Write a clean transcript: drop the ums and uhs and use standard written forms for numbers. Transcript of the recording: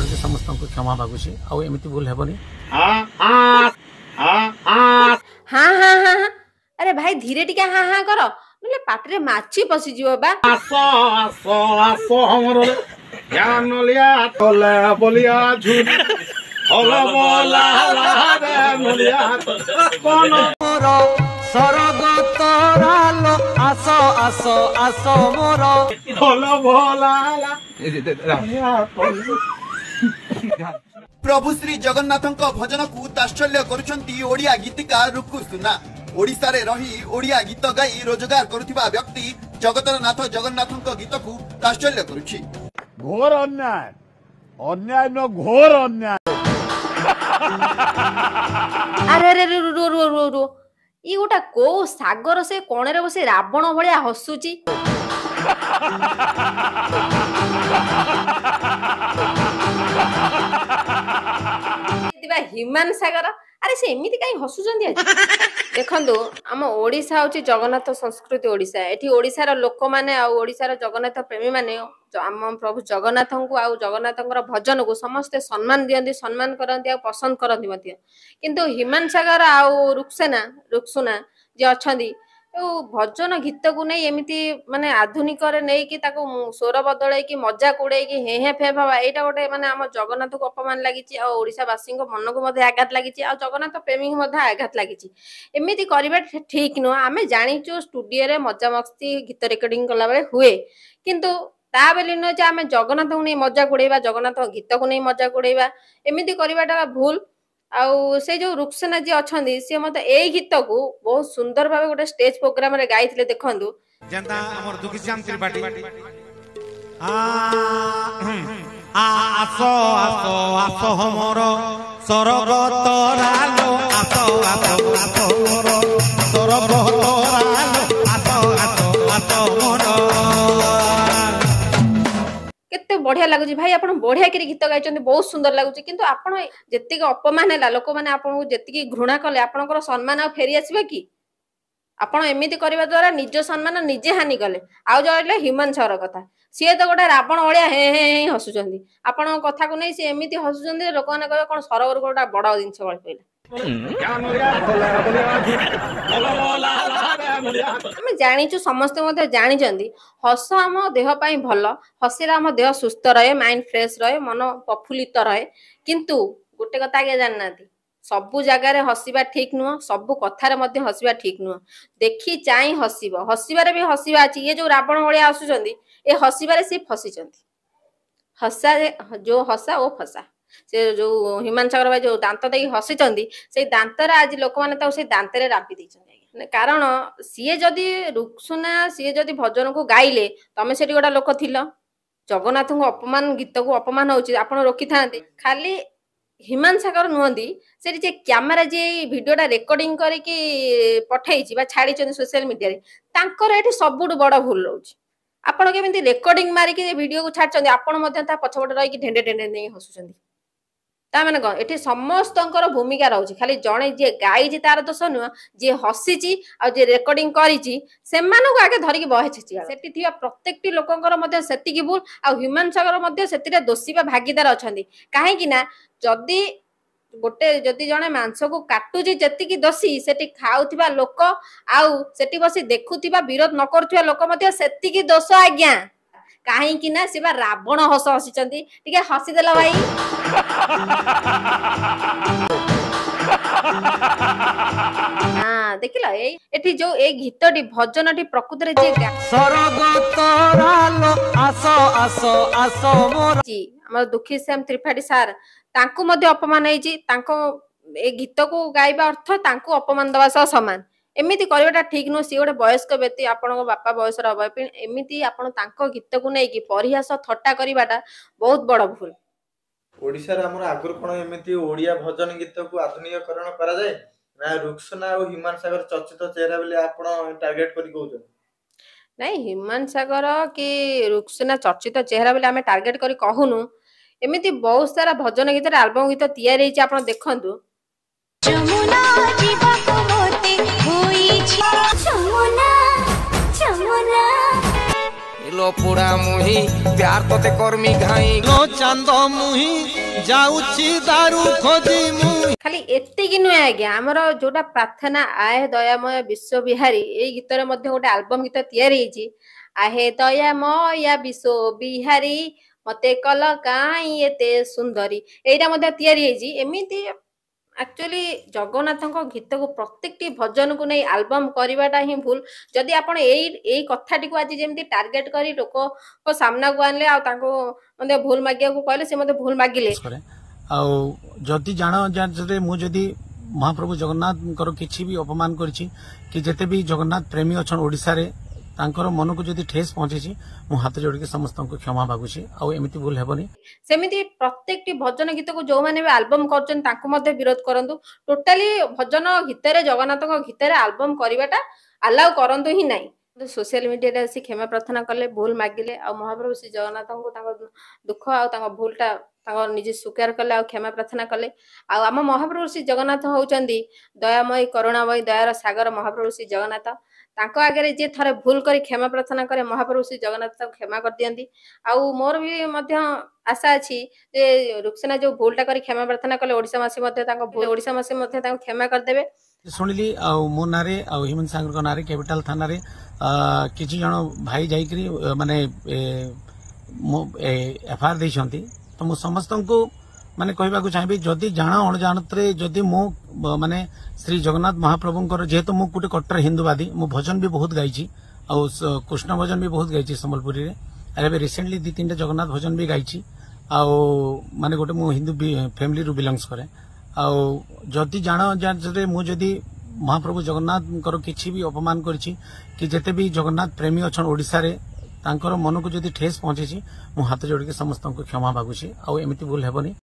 करके समस्त को क्षमा मागुची आउ एमती भूल हेबनी। हाँ हाँ हाँ हाँ अरे भाई धीरे टिके हाँ हाँ कर नले पाटरे माछी पसी जीव बा। आसो आसो आसो हमरो ज्ञान लिया तोले बोलिया झूठ होला बोला रे नलिया कोन मोर सरग तोरालो आसो आसो आसो मोर होला बोला प्रभु श्री जगन्नाथଙ୍କ भजनକୁ ताश्चल्य କରୁଛନ୍ତି ओडिया गीतिकार रुकु सुना। ओडिसा रे रही ओडिया गीत गाई रोजगार करुथिबा व्यक्ति जगतर नाथ जगन्नाथଙ୍କ गीतକୁ ताश्चल्य करुछि। घोर अन्याय अन्याय न घोर अन्याय। अरे अरे रो रो रो रो ई गोटा को सागर से कोणे रे बसे रावण भलिया हसुची। हिमान सागर अरे से एमिति काई हसुचंदी आज देखंदो हम ओडिसा होची जगन्नाथ संस्कृति ओडिसा एठी ओडिसा रो लोक माने आ ओडिसा रो जगन्नाथ प्रेमी माने हम प्रभु जगन्नाथଙ୍କୁ आ जगन्नाथଙ୍କର भजन को समस्त सम्मान दियंती सम्मान करंती आ पसंद करंती मध्य किंतु हिमान सागर आ रुक्सुना जे अछंदी भजन गीत को नहीं एमती माने आधुनिक रे नहीं कि ताको स्वर बदले कि मजा कुड़े कि हे हे फे भाबा एटा गोटे माने हम जगन्नाथ को अपमान लागिची आ ओडिसा वासी को मन को मध्ये आघात लागिची आ जगन्नाथ प्रेमी को मध्ये आघात लागिची एमिति करबा ठीक न आमे जानिचो स्टूडियो रे मजा मस्ती गीत रेकॉर्डिंग कला बेले हुए किंतु ता बेली न जे आमे जगन्नाथ को नहीं मजा कुड़ेबा जगन्नाथ गीत को नहीं मजा कुड़ेबा एमिति करबाटा भूल आउ से जो रुक्सना जी अछंदी से मते एई गीत को बहुत सुंदर भाबे गोटे स्टेज प्रोग्राम रे गाइथिले देखंदु जनता हमर दुखी श्याम त्रिपाठी आसो आसो आसो हमर सरग तोरालो आसो आसो आसो मोर सरग तोरालो आसो आसो आसो मोर केते बढ़िया लागुची भाई आपण बढ़िया करी गीत गाइचंदी बहुत सुंदर लागुची किंतु आपण जेतिक अपमान हैला लोक माने आपण को जेतिक घृणा कले आपनकर सम्मान आ फेरी आसीबा की आपण एमिति करबा द्वारा निज सम्मान निजे हानि कले आ जो हिमान सर कथा सी तो गोटे रावण भलिया हे हे हसुचंदी आपण कथा को नहीं से एमिति हसुचंदी लोक माने कहबे कोन सरवर गोटा बड़ जिंस गळ पइला आम जाचु समस्त जानी हस आम देह भल हसिले आम देह सुस्थ रहे माइंड फ्रेश रहे मन प्रफुल्लित रहे किंतु गोटे कथा आगे जानना सबु जगार हसवा ठीक नुह सबु कथार हसवा ठीक नुह देखी चाई हसब हसबार भी हसवा अच्छी ये जो रावण भाया आसुचंदी ए हसबार सी फसी हसा जो हसा ओ फसा से जो हिमान सागर भाई जो दांत दे हसीचंदी से दांतर आज लोक मैंने से दांतर रापी देछन कारण सीए जदि रुक्सुना सीए जदि भजन को गाइले तमे सेठी गोटा लोक थिल जगन्नाथ को अपमान गीत को अपमान होची आपण रोकी थांते खाली हिमान सागर नुहंती से जे कैमरा जे वीडियोटा रेकॉर्डिंग करके पठाई बा छाड़ी सोशल मीडिया रे तांकर एठी सबुठ बड़ भूल रहउची आपण केमिति रेकॉर्डिंग मारिकी वीडियो को छाड़चंदी आपण मध्य ता पछपट रही कि ढेंडे ढेंडे नहीं हसुचंदी ता माने कौन एठी समस्तंकर भूमिका रहउची खाली जणे जे गाई तार दोष नुह जे हसीची आ जे रेकॉर्डिंग करिची सेमानु को आगे धरिकी बहे छिचिया सेठी थिया प्रत्येकटी लोकंकर मध्य सेति की भूल आ ह्यूमन सागर मध्य सेतिरे दोषी बा भागीदार अछंदी काहे कि ना जदी गोटे जदि जणे मांस को काटुची जेतिकी दोषी सेठी खाउथिबा लोक आउ सेठी बसी देखुथिबा विरोध न करथिबा लोक मध्य सेतिकी दोष आज्ञा काहे कि ना सिबा रावण हस हसीचंदी टिके हसी देला भाई हां देखिला एठी जो ए गीतटी भजनटी प्रकृति रे जे सरग तोरालो आसो आसो आसो मोर जी हमर दुखी श्याम त्रिपाठी सार तांको मध्ये अपमान हेची तांको ए गीत को गाइबा अर्थ तांको अपमान दवा सह समान एमिति करबाटा ठीक नो सी गोटे वयस्क व्यक्ति आपण बापा बयस रहे एमिति आपण तांको गीत को नै कि परिहास थट्टा करबाटा बहुत बड़ भूल ओडिसा रे हमर आगर कोन एमिति ओडिया भजन गीत को आधुनिकीकरण करा जाय ना रुक्सना और हिमान सागर चर्चित चेहरा बेले आपण टार्गेट करी कहउछ नहीं हिमान सागर कि रुक्सना चर्चित चेहरा बेले हमें टार्गेट करी कहूनु एमिति बहुत सारा भजन गीत एल्बम गीत तैयार हेची आपण देखंतु जमुना जीवा को मोते होई छी जमुना जमुना फूल पोड़ा मुही प्यार तोते कर्मी घाई लो चांद मुही जाउची दारू खोजी मुही खाली एतिकी नुहे आज्ञा आमर जोटा प्रार्थना आहे दयामय विश्व बिहारी एई गीतर मध्ये गोटे एल्बम गीत तैयारी होईची आहे दयामय विश्व बिहारी मते कल काई एते सुंदरी एटा मध्ये तैयारी होईची एमिति एक्चुअली जगन्नाथଙ୍କ गीत को प्रत्येकटी भजन को नहीं एल्बम करवाटा ही भूल जदि आपण एई कथाटी को आज जेमती टार्गेट करी लोक को सामना को आनले आ ताको मध्ये भूल मागिया को कहले से मध्ये भूल मागिले जदि जान मु जदि महाप्रभु जगन्नाथ किछि भी अपमान करछि कि जेते भी जगन्नाथ प्रेमी अछन ओडिसा रे तांकर मन को जदि ठेस पहुंची मु हाथ जोड़ के समस्त को क्षमा मागुछि आ एमिति भूल हेबनी सेमिति प्रत्येकटी भजन गीत को जो माने भी एल्बम करछन ताको मध्ये विरोध करंतु टोटली भजन गीत रे जगन्नाथक गीत रे एल्बम करबाटा अलाउ करंतु ही नाही सोशल मीडिया रे से क्षमा प्रार्थना करले भूल मागिले आ महाप्रभु श्री जगन्नाथ को ताको दुख आ ताको भूलटा ताको निजे स्वीकार करले आ क्षमा प्रार्थना करले आ हम महाप्रभु श्री जगन्नाथ होउचंदी दयामय करुणामय दयार सागर महाप्रभु श्री जगन्नाथ तांको आगे जे थरे भूल करी क्षमा प्रार्थना करे महाप्रभु श्री जगन्नाथ क्षमा कर दियंती आउ मोर भी मध्य आशा अछि जे रुक्सेना जो भूलटा करी क्षमा प्रार्थना कले ओडिसा मासी मध्य तांको ओडिसा मासी मध्य तांको क्षमा कर देबे सुनिली आ मो नारे आ हिमन सागर को नारे कैपिटल थाना रे किछि जण भाई जाई करी माने एफआईआर दैछंती तो मो समस्त को माने कहबा को चाहिबे जदि जाना अणजानत रे जदि मो माने श्री जगन्नाथ महाप्रभुंकर जेहेतु मु गुटे कट्टर हिंदूवादी मु भजन भी बहुत गाइछि आ कृष्ण भजन भी बहुत गाइछि सम्बलपुरी रे अरे रिसेंटली 2-3 जगन्नाथ भजन भी गाइछि आ माने गोटे मु हिंदू फैमिली रु बिलोंग्स करे आ जदि जाना मु जदि महाप्रभु जगन्नाथ किछि भी अपमान करछि कि जेते भी जगन्नाथ प्रेमी अछन ओडिसा रे तांकर मन को जदि ठेस पहुंची मु हाथ जोड़ के समस्त को क्षमा मागुछि आ एमिति भूल हेबनी।